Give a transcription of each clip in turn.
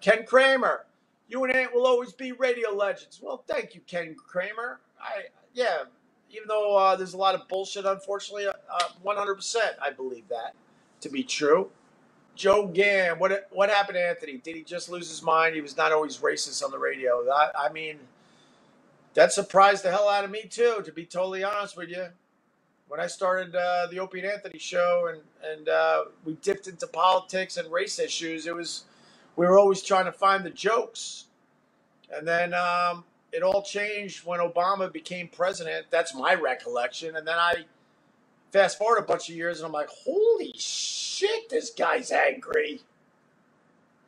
Ken Kramer, you and Ant will always be radio legends. Well, thank you, Ken Kramer. Yeah, even though there's a lot of bullshit, unfortunately, 100% I believe that to be true. Joe Gann, what happened to Anthony? Did he just lose his mind? He was not always racist on the radio. I mean, that surprised the hell out of me too, to be totally honest with you. When I started the Opie and Anthony show and we dipped into politics and race issues, we were always trying to find the jokes. And then it all changed when Obama became president. That's my recollection. And then I fast forward a bunch of years and I'm like, holy shit, this guy's angry.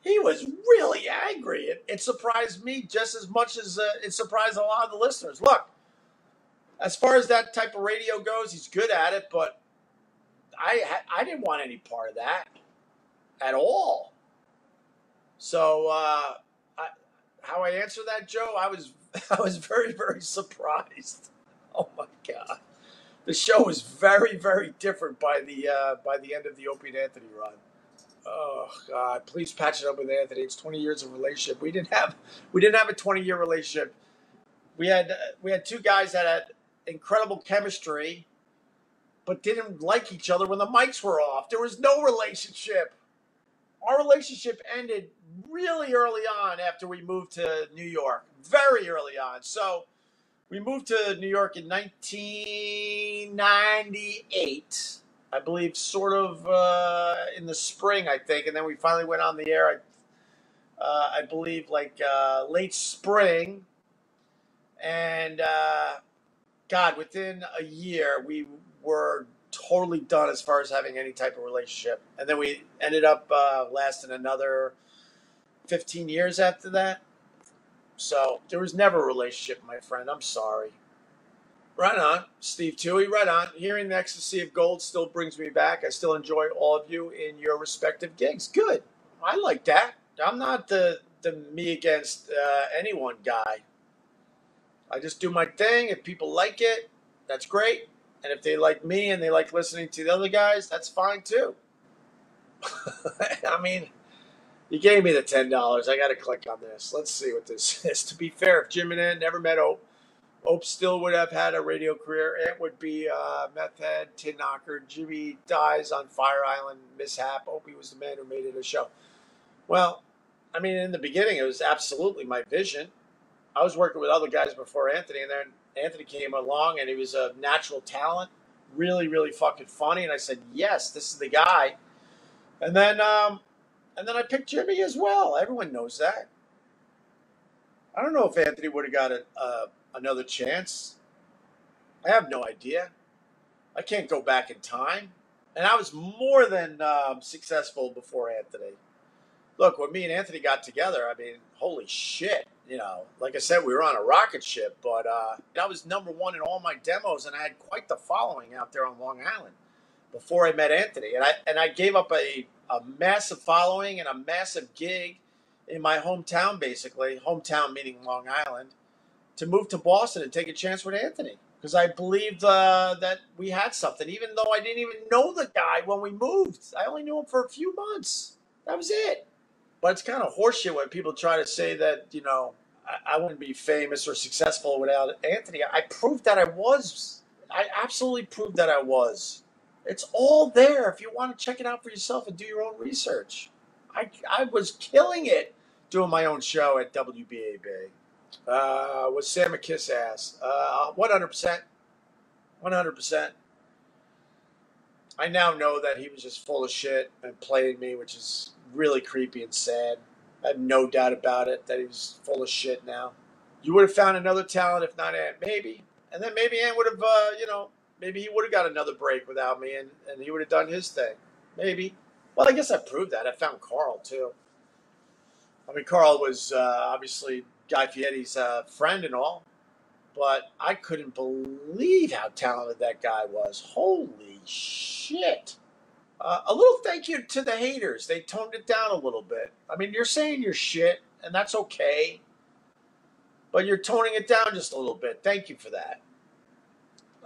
He was really angry. It surprised me just as much as it surprised a lot of the listeners. Look, as far as that type of radio goes, he's good at it, but I didn't want any part of that at all. So how I answer that, Joe, I was very, very surprised. Oh my God, the show was very, very different by the end of the Opie and Anthony run. Oh God, please patch it up with Anthony. It's 20 years of relationship. We didn't have a 20-year relationship. We had two guys that had incredible chemistry, but didn't like each other when the mics were off. There was no relationship. Our relationship ended really early on after we moved to New York. Very early on. So we moved to New York in 1998. I believe sort of in the spring, I think. And then we finally went on the air, I believe, like late spring. And God, within a year, we were totally done as far as having any type of relationship. And then we ended up lasting another 15 years after that. So there was never a relationship, my friend. I'm sorry. Right on, Steve Toohey, right on. Hearing the ecstasy of gold still brings me back. I still enjoy all of you in your respective gigs. Good. I like that. I'm not the me against anyone guy. I just do my thing. If people like it, that's great. And if they like me and they like listening to the other guys, that's fine too. I mean, you gave me the $10. I got to click on this. Let's see what this is. To be fair, if Jim and Ant never met Ope still would have had a radio career. Ant would be meth head, tin knocker. Jimmy dies on Fire Island mishap. Opie was the man who made it a show. Well, I mean, in the beginning, it was absolutely my vision. I was working with other guys before Anthony, and then Anthony came along, and he was a natural talent, really, really fucking funny. And I said, yes, this is the guy. And then I picked Jimmy as well. Everyone knows that. I don't know if Anthony would have got another chance. I have no idea. I can't go back in time. And I was more than successful before Anthony. Look, when me and Anthony got together, I mean, holy shit. You know, like I said, we were on a rocket ship, but I was number one in all my demos, and I had quite the following out there on Long Island before I met Anthony. And I gave up a massive following and a massive gig in my hometown, basically, hometown meaning Long Island, to move to Boston and take a chance with Anthony. Because I believed that we had something, even though I didn't even know the guy when we moved. I only knew him for a few months. That was it. But it's kind of horseshit when people try to say that, you know, I wouldn't be famous or successful without Anthony. I proved that I was. I absolutely proved that I was. It's all there if you want to check it out for yourself and do your own research. I was killing it doing my own show at WBAB. Was Sam a kiss ass? 100%. 100%. I now know that he was just full of shit and playing me, which is really creepy and sad. I have no doubt about it that he was full of shit now. You would have found another talent if not Ant, maybe. And then maybe Ant would have, maybe he would have got another break without me and he would have done his thing. Maybe. Well, I guess I proved that. I found Carl, too. I mean, Carl was obviously Guy Fieri's friend and all, but I couldn't believe how talented that guy was. Holy shit. A little thank you to the haters. They toned it down a little bit. I mean, you're saying your shit, and that's okay, but you're toning it down just a little bit. Thank you for that.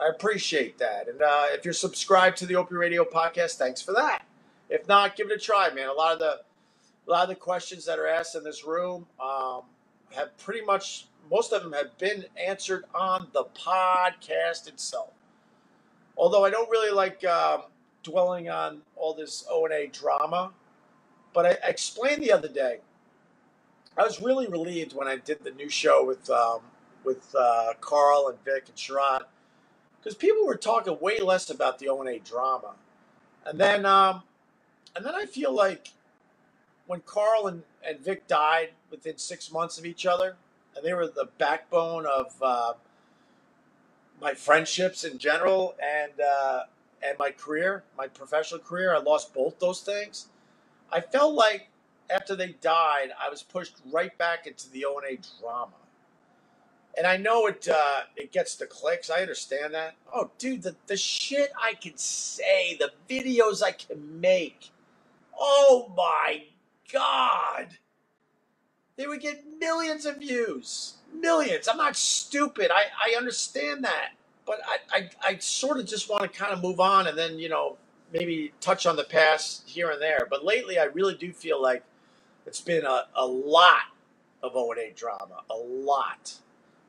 I appreciate that. And if you're subscribed to the Opieradio podcast, thanks for that. If not, give it a try, man. A lot of A lot of the questions that are asked in this room have pretty much, most of them have been answered on the podcast itself. Although I don't really like dwelling on all this O&A drama, but I explained the other day, I was really relieved when I did the new show with Carl and Vic and Sherrod, because people were talking way less about the O&A drama. And then I feel like when Carl and Vic died within 6 months of each other, and they were the backbone of my friendships in general and my career, my professional career, I lost both those things. I felt like after they died, I was pushed right back into the O&A drama. And I know it gets the clicks. I understand that. Oh, dude, the shit I can say, the videos I can make. Oh my God. They would get millions of views. Millions. I'm not stupid. I understand that. But I sort of just want to kind of move on and then, maybe touch on the past here and there. But lately, I really do feel like it's been a lot of O&A drama. A lot.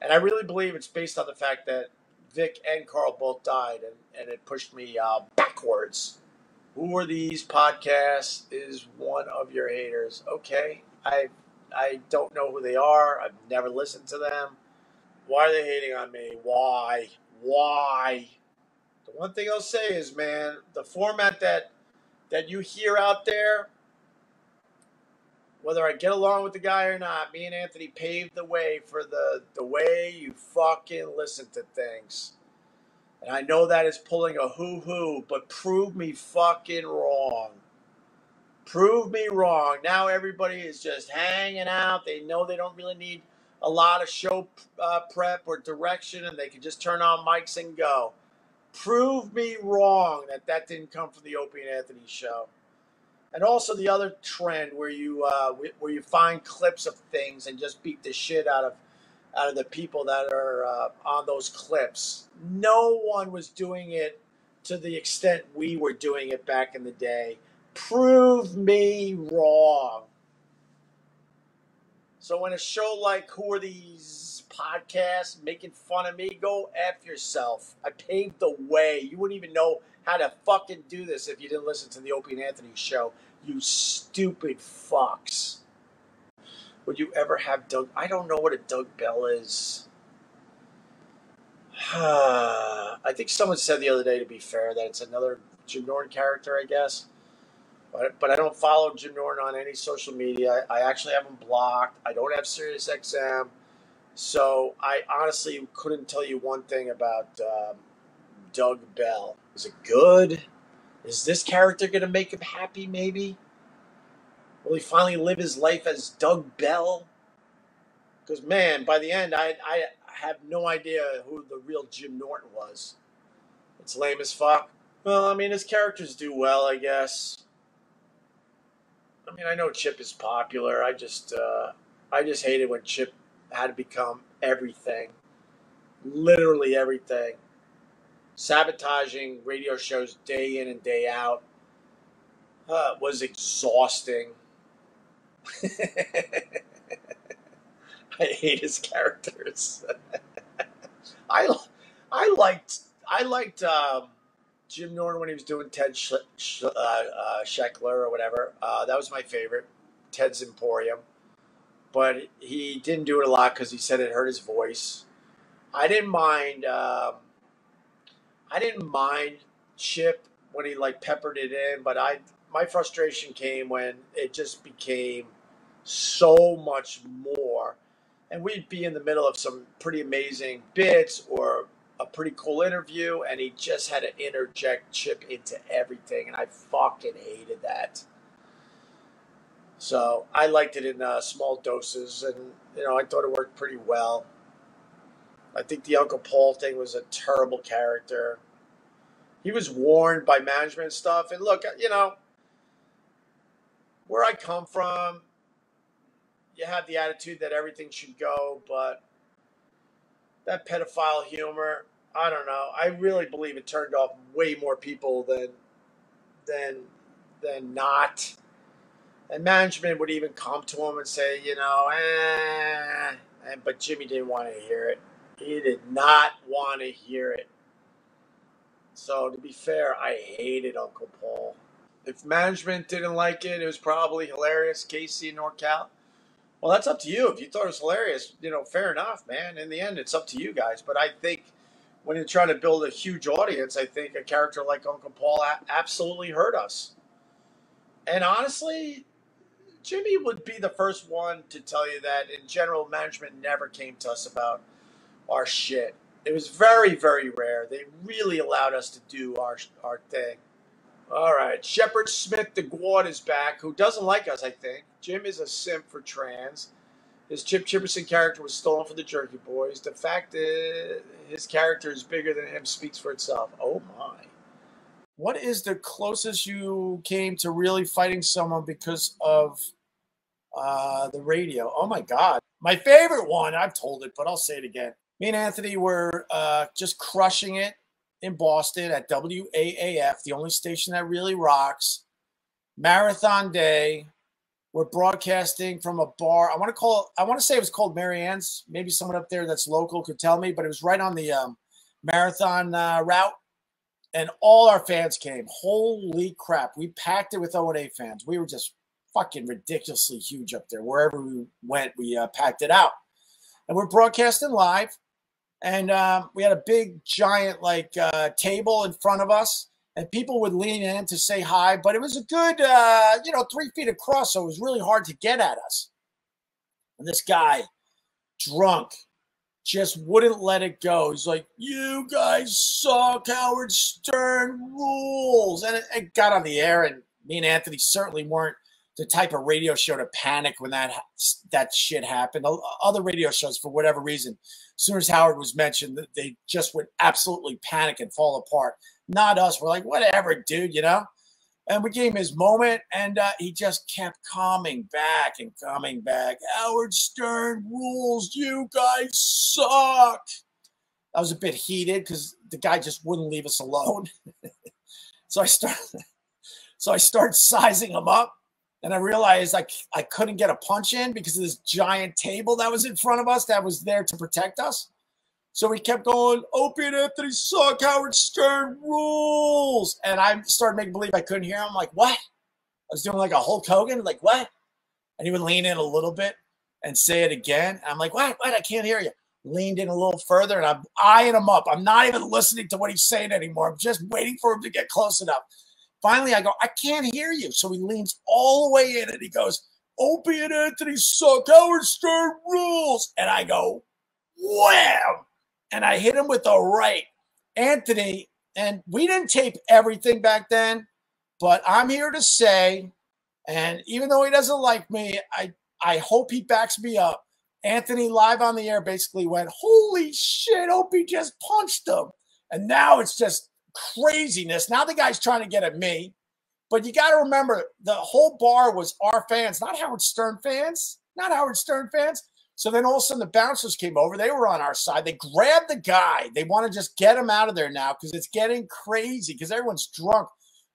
And I really believe it's based on the fact that Vic and Carl both died, and it pushed me backwards. Who are these podcasts? Is one of your haters? Okay, I don't know who they are. I've never listened to them. Why are they hating on me? Why? Why? The one thing I'll say is, man, the format that you hear out there, whether I get along with the guy or not, me and Anthony paved the way for the way you fucking listen to things. And I know that is pulling a hoo-hoo, but prove me fucking wrong. Prove me wrong. Now everybody is just hanging out. They know they don't really need a lot of show prep or direction, and they can just turn on mics and go. Prove me wrong that didn't come from the Opie and Anthony show. And also the other trend where you find clips of things and just beat the shit out of the people that are on those clips. No one was doing it to the extent we were doing it back in the day. Prove me wrong. So when a show like Who Are These Podcasts making fun of me, go F yourself. I paved the way. You wouldn't even know how to fucking do this if you didn't listen to the Opie and Anthony show. You stupid fucks. Would you ever have Doug? I don't know what a Doug Bell is. I think someone said the other day, to be fair, that it's another Jim Norton character, I guess. But I don't follow Jim Norton on any social media. I actually have him blocked. I don't have SiriusXM. So I honestly couldn't tell you one thing about Doug Bell. Is it good? Is this character going to make him happy, maybe? Will he finally live his life as Doug Bell? Because, man, by the end, I have no idea who the real Jim Norton was. It's lame as fuck. Well, I mean, his characters do well, I guess. I mean, I know Chip is popular. I just hated when Chip had to become everything. Literally everything. Sabotaging radio shows day in and day out was exhausting. I hate his characters. I liked Jim Norton when he was doing Ted Scheckler or whatever. That was my favorite, Ted's Emporium. But he didn't do it a lot because he said it hurt his voice. I didn't mind. I didn't mind Chip when he peppered it in, but my frustration came when it just became so much more. And we'd be in the middle of some pretty amazing bits or a pretty cool interview, and he just had to interject Chip into everything, and I fucking hated that. So I liked it in small doses, and I thought it worked pretty well. I think the Uncle Paul thing was a terrible character. He was warned by management and stuff, and look, where I come from, you have the attitude that everything should go, but that pedophile humor, I don't know. I really believe it turned off way more people than not. And management would even come to him and say, you know, but Jimmy didn't want to hear it. He did not want to hear it. So to be fair, I hated Uncle Paul. If management didn't like it, it was probably hilarious. Casey and NorCal. Well, that's up to you. If you thought it was hilarious, you know, fair enough, man. In the end, it's up to you guys. But I think when you're trying to build a huge audience, I think a character like Uncle Paul absolutely hurt us. And honestly, Jimmy would be the first one to tell you that in general, management never came to us about our shit. It was very, very rare. They really allowed us to do our thing. All right. Shepard Smith the Gwad is back, who doesn't like us, I think. Jim is a simp for trans. His Chip Chipperson character was stolen from the Jerky Boys. The fact that his character is bigger than him speaks for itself. Oh, my. What is the closest you came to really fighting someone because of the radio? Oh, my God. My favorite one, I've told it, but I'll say it again. Me and Anthony were just crushing it in Boston at WAAF, the only station that really rocks. Marathon Day. We're broadcasting from a bar. I want to say it was called Mary Ann's. Maybe someone up there that's local could tell me, but it was right on the marathon route. And all our fans came. Holy crap. We packed it with O&A fans. We were just fucking ridiculously huge up there. Wherever we went, we packed it out. And we're broadcasting live. And we had a big, giant, table in front of us. And people would lean in to say hi. But it was a good, 3 feet across. So it was really hard to get at us. And this guy, drunk, just wouldn't let it go. He's like, you guys suck. Howard Stern rules. And it got on the air. And me and Anthony certainly weren't the type of radio show to panic when that shit happened. Other radio shows, for whatever reason, as soon as Howard was mentioned, they just would absolutely panic and fall apart. Not us. We're like, whatever, dude, you know? And we gave him his moment, and he just kept coming back and coming back. Howard Stern rules. You guys suck. I was a bit heated because the guy just wouldn't leave us alone. So I started sizing him up. And I realized I couldn't get a punch in because of this giant table that was in front of us that was there to protect us. So we kept going, Opie and Anthony suck, Howard Stern rules. And I started making believe I couldn't hear him. I'm like, what? I was doing like a Hulk Hogan, like, what? And he would lean in a little bit and say it again. And I'm like, what? I can't hear you. Leaned in a little further, and I'm eyeing him up. I'm not even listening to what he's saying anymore. I'm just waiting for him to get close enough. Finally, I go, I can't hear you. So he leans all the way in and he goes, Opie and Anthony suck. Howard Stern rules. And I go, wham! And I hit him with a right. Anthony, and we didn't tape everything back then, but I'm here to say, and even though he doesn't like me, I hope he backs me up. Anthony, live on the air, basically went, holy shit, Opie just punched him. And now it's just craziness. Now the guy's trying to get at me, but you got to remember the whole bar was our fans, not Howard Stern fans, So then all of a sudden the bouncers came over. They were on our side. They grabbed the guy. They want to just get him out of there now because it's getting crazy because everyone's drunk.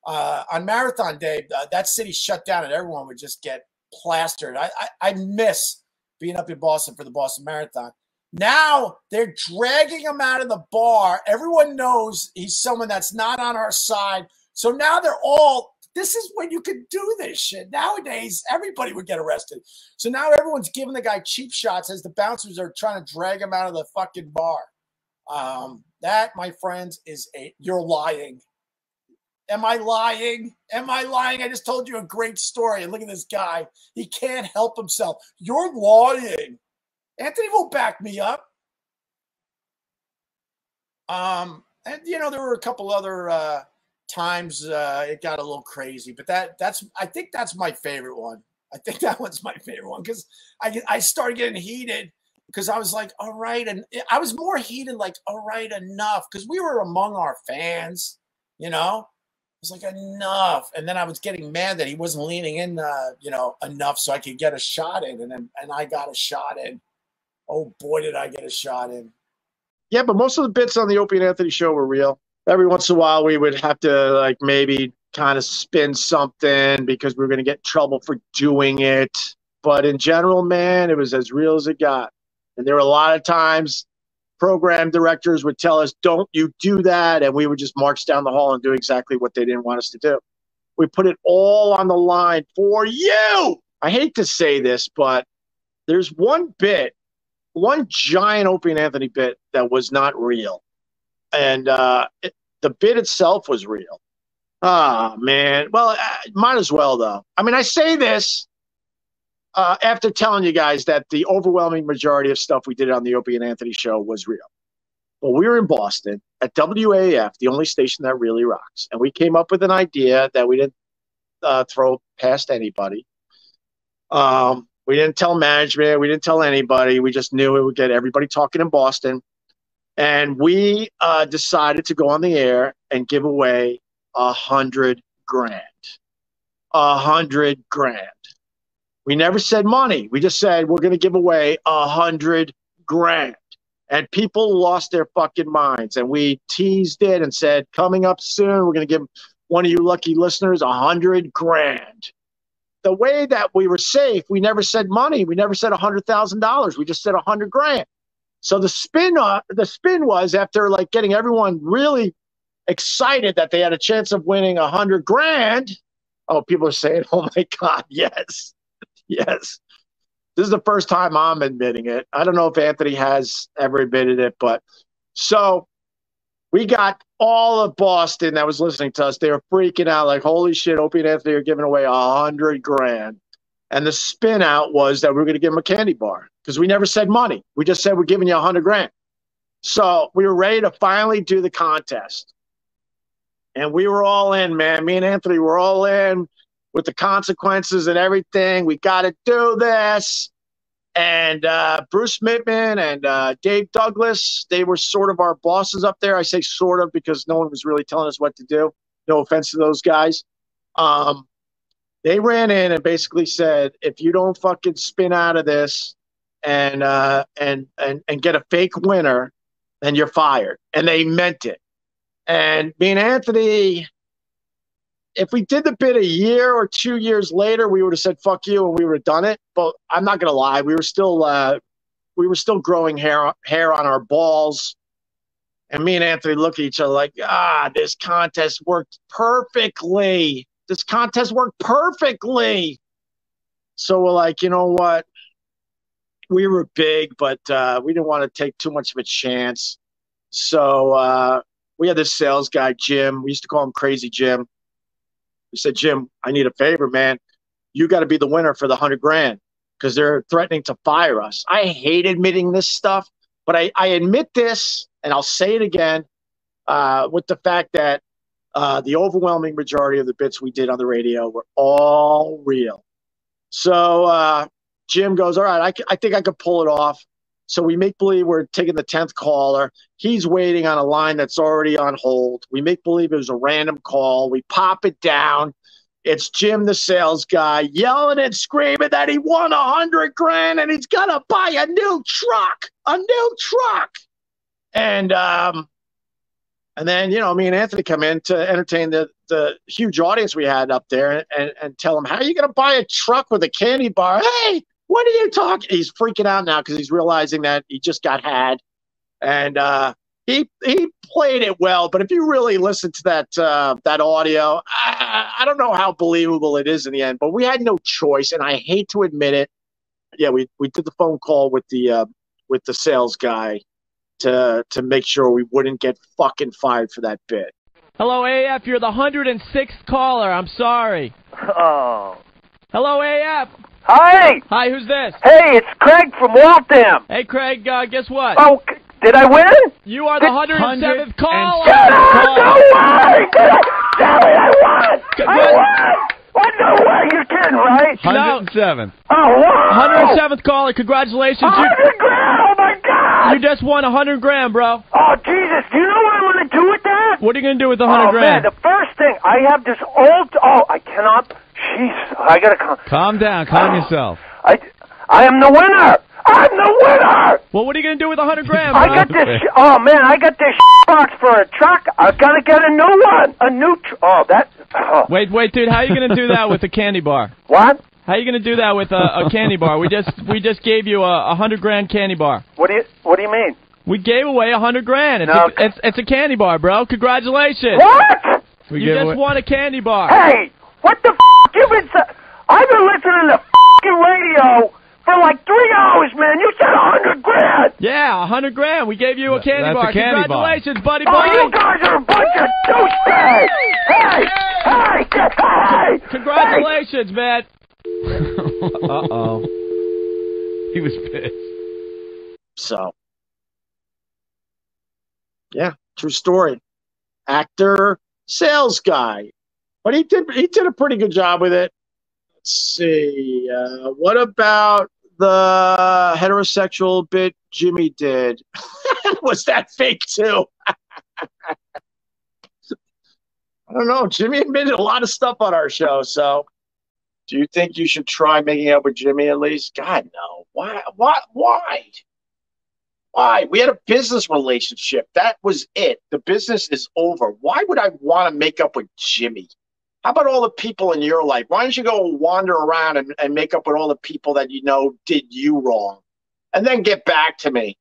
On Marathon Day, that city shut down and everyone would just get plastered. I miss being up in Boston for the Boston Marathon. Now they're dragging him out of the bar. Everyone knows he's someone that's not on our side. So now they're all, this is when you can do this shit. Nowadays, everybody would get arrested. So now everyone's giving the guy cheap shots as the bouncers are trying to drag him out of the fucking bar. That, my friends, you're lying. Am I lying? I just told you a great story. And look at this guy. He can't help himself. You're lying. Anthony will back me up. And, there were a couple other times it got a little crazy. But I think that's my favorite one. I think that one's my favorite one because I started getting heated because I was like, all right. And I was more heated like, all right, enough. Because we were among our fans, I was like, enough. And then I was getting mad that he wasn't leaning in, enough so I could get a shot in. And I got a shot in. Oh, boy, did I get a shot in. Yeah, but most of the bits on the Opie and Anthony show were real. Every once in a while, we would have to, maybe kind of spin something because we were going to get in trouble for doing it. But in general, man, it was as real as it got. And there were a lot of times program directors would tell us, don't you do that. And we would just march down the hall and do exactly what they didn't want us to do. We put it all on the line for you. I hate to say this, but there's one giant Opie and Anthony bit that was not real. And the bit itself was real. Ah, man. Well, might as well, though. I mean, I say this after telling you guys that the overwhelming majority of stuff we did on the Opie and Anthony show was real. Well, we were in Boston at WAF, the only station that really rocks. And we came up with an idea that we didn't throw past anybody. We didn't tell management. We didn't tell anybody. We just knew it would get everybody talking in Boston. And we decided to go on the air and give away $100 grand. $100 grand. We never said money. We just said we're going to give away $100 grand. And people lost their fucking minds. And we teased it and said, coming up soon, we're going to give one of you lucky listeners $100 grand. The way that we were safe, we never said money. We never said $100,000. We just said $100 grand. So the spin was, after like getting everyone really excited that they had a chance of winning $100 grand. Oh, people are saying, "Oh my God, yes, yes." This is the first time I'm admitting it. I don't know if Anthony has ever admitted it, but so we got all of Boston that was listening to us. They were freaking out like, holy shit, Opie and Anthony are giving away $100 grand. And the spin out was that we were going to give them a candy bar because we never said money. We just said we're giving you $100 grand. So we were ready to finally do the contest. And we were all in, man. Me and Anthony were all in with the consequences and everything. We got to do this. And Bruce Mittman and Dave Douglas, they were sort of our bosses up there. I say sort of because no one was really telling us what to do. No offense to those guys. They ran in and basically said, if you don't fucking spin out of this and get a fake winner, then you're fired. And they meant it. And me and Anthony, if we did the bit a year or 2 years later, we would have said fuck you and we would have done it. But I'm not gonna lie, we were still growing hair on our balls. And me and Anthony look at each other like, this contest worked perfectly. This contest worked perfectly. So we're like, you know what? We were big, but we didn't want to take too much of a chance. So we had this sales guy, Jim. We used to call him Crazy Jim. We said, Jim, I need a favor, man. You got to be the winner for the $100 grand because they're threatening to fire us. I hate admitting this stuff, but I admit this, and I'll say it again, with the fact that the overwhelming majority of the bits we did on the radio were all real. So Jim goes, all right, I think I could pull it off. So we make believe we're taking the 10th caller. He's waiting on a line that's already on hold. We make believe it was a random call. We pop it down. It's Jim, the sales guy, yelling and screaming that he won $100 grand and he's gonna buy a new truck. And then, me and Anthony come in to entertain the huge audience we had up there and tell him, how are you going to buy a truck with a candy bar? Hey, what are you talking? He's freaking out now because he's realizing that he just got had. And he played it well. But if you really listen to that audio, I don't know how believable it is in the end. But we had no choice, and I hate to admit it. Yeah, we did the phone call with the sales guy to make sure we wouldn't get fucking fired for that bit. Hello, AF. You're the 106th caller. I'm sorry. Oh. Hello, AF. Hi. Hi, who's this? Hey, it's Craig from Waltham. Hey, Craig, guess what? Oh, did I win? You are the 107th caller. No way! Damn it, I won! I won! What, no way? You're kidding, right? 107th. Oh, wow! 107th caller. Congratulations. 100 grand! Oh, my God! You just won $100 grand, bro. Oh, Jesus. Do you know what I'm going to do with that? What are you going to do with the 100 grand? Man, the first thing, I have this old... Oh, I cannot... Jeez, I got to... Calm down. Calm yourself. I am the winner. I'm the winner! Well, what are you going to do with 100 grand, I bro? got this, I got this box for a truck. I've got to get a new one. A new, Wait, dude, how are you going to do that with a candy bar? What? How are you going to do that with a candy bar? We just gave you a 100 grand candy bar. What do you mean? We gave away 100 grand. It's a candy bar, bro. Congratulations. What? You just won a candy bar. Hey, what the I've been listening to radio for like 3 hours, man. You said 100 grand. Yeah, 100 grand. We gave you a candy bar. Congratulations, buddy. Oh, you guys are a bunch of douchebags. Hey. Congratulations, man. Uh-oh. He was pissed. So, yeah, true story. Actor, sales guy. But he did a pretty good job with it. Let's see. What about the heterosexual bit Jimmy did? Was that fake too? I don't know. Jimmy admitted a lot of stuff on our show. So, do you think you should try making up with Jimmy at least? God, no. Why? Why? We had a business relationship. That was it. The business is over. Why would I want to make up with Jimmy? How about all the people in your life? Why don't you go wander around and make up with all the people that you know did you wrong? And then get back to me.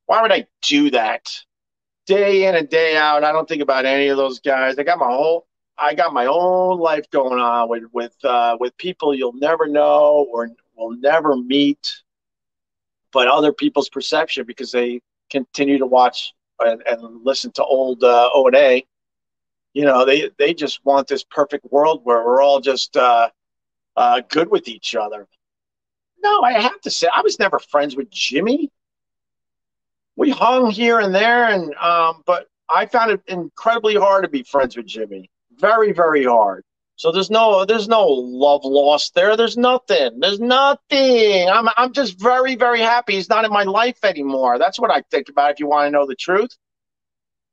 Why would I do that? Day in and day out, I don't think about any of those guys. I got my own life going on with people you'll never know or will never meet, but other people's perception because they continue to watch and listen to old O&A. You know, they just want this perfect world where we're all just good with each other. No, I have to say, I was never friends with Jimmy. We hung here and there, but I found it incredibly hard to be friends with Jimmy. Very, very hard. So there's no love lost there. There's nothing. I'm just very, very happy he's not in my life anymore. That's what I think about if you want to know the truth.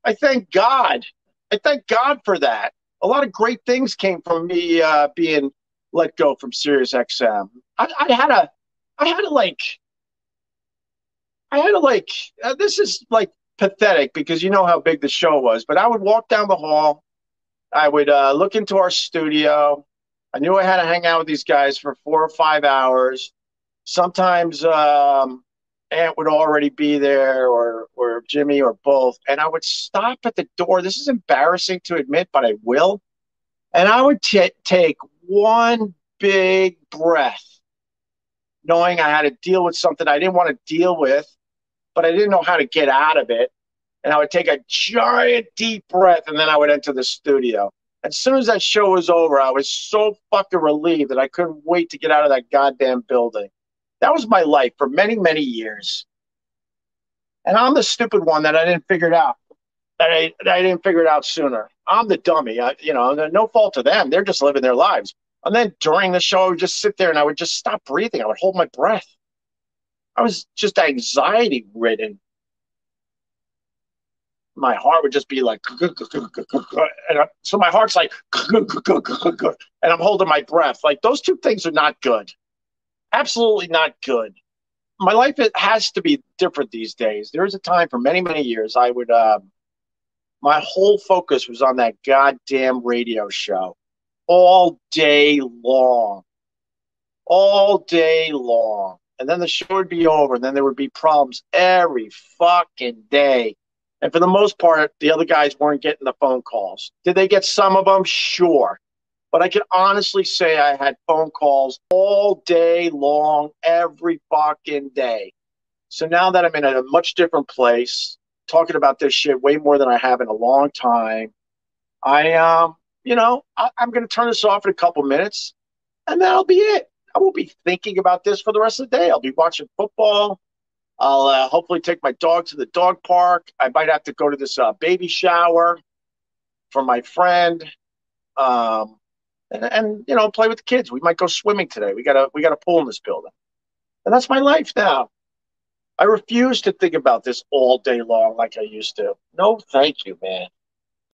I thank God. I thank God for that. A lot of great things came from me being let go from Sirius XM. I had to this is like pathetic because you know how big the show was, but I would walk down the hall. I would look into our studio. I knew I had to hang out with these guys for 4 or 5 hours. Sometimes Ant would already be there or Jimmy or both. And I would stop at the door. This is embarrassing to admit, but I will. And I would take one big breath, knowing I had to deal with something I didn't want to deal with, but I didn't know how to get out of it. And I would take a giant deep breath, and then I would enter the studio. As soon as that show was over, I was so fucking relieved that I couldn't wait to get out of that goddamn building. That was my life for many, many years. And I'm the stupid one that I didn't figure it out. That I didn't figure it out sooner. I'm the dummy. No fault to them. They're just living their lives. And then during the show, I would just sit there and I would just stop breathing. I would hold my breath. I was just anxiety ridden. My heart would just be like, so my heart's like, and I'm holding my breath. Like, those two things are not good. Absolutely not good. My life, it has to be different these days. There was a time for many, many years I would, my whole focus was on that goddamn radio show all day long. All day long. And then the show would be over, and then there would be problems every fucking day. And for the most part, the other guys weren't getting the phone calls. Did they get some of them? Sure. But I can honestly say I had phone calls all day long, every fucking day. So now that I'm in a much different place, talking about this shit way more than I have in a long time, I'm going to turn this off in a couple minutes, and that'll be it. I won't be thinking about this for the rest of the day. I'll be watching football. I'll hopefully take my dog to the dog park. I might have to go to this baby shower for my friend, and play with the kids. We might go swimming today. We got a pool in this building, and that's my life now. I refuse to think about this all day long like I used to. No, thank you, man.